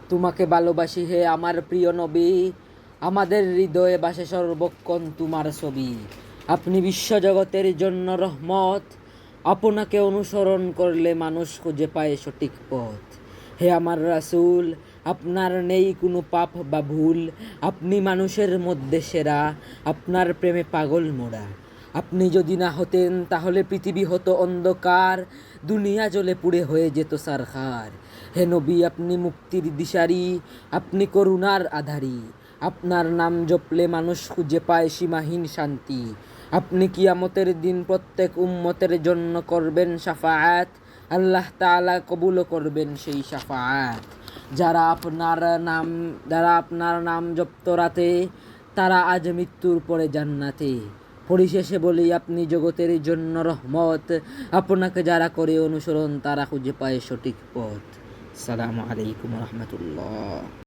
তোমাকে ভালোবাসি হে আমার প্রিয় নবী, আমাদের হৃদয়ে বাসে সর্বক্ষণ তোমার ছবি। আপনি বিশ্বজগতের জন্য রহমত, আপনাকে অনুসরণ করলে মানুষ খুঁজে পায় সঠিক পথ। হে আমার রাসূল, আপনার নেই কোনো পাপ বা ভুল, আপনি মানুষের মধ্যে সেরা, আপনার প্রেমে পাগল মোরা। আপনি যদি না হতেন তাহলে পৃথিবী হতো অন্ধকার, দুনিয়া জ্বলে পুড়ে হয়ে যেত ছারখার। হে নবী, আপনি মুক্তির দিশারি, আপনি করুণার আধারি, আপনার নাম জপলে মানুষ খুঁজে পায় সীমাহীন শান্তি। আপনি কিয়ামতের দিন প্রত্যেক উম্মতের জন্য করবেন শাফাআত, আল্লাহ তাআলা কবুল করবেন সেই শাফাআত। যারা আপনার নাম জপত রাতে, তারা আজ মৃত্যুর পরে জান্নাতে। পরিশেষে বলি, আপনি জগতের জন্য রহমত, আপনাকে যারা করে অনুসরণ তারা খুঁজে পায় সঠিক পথ। আসসালামু আলাইকুম রহমতুল্লাহ।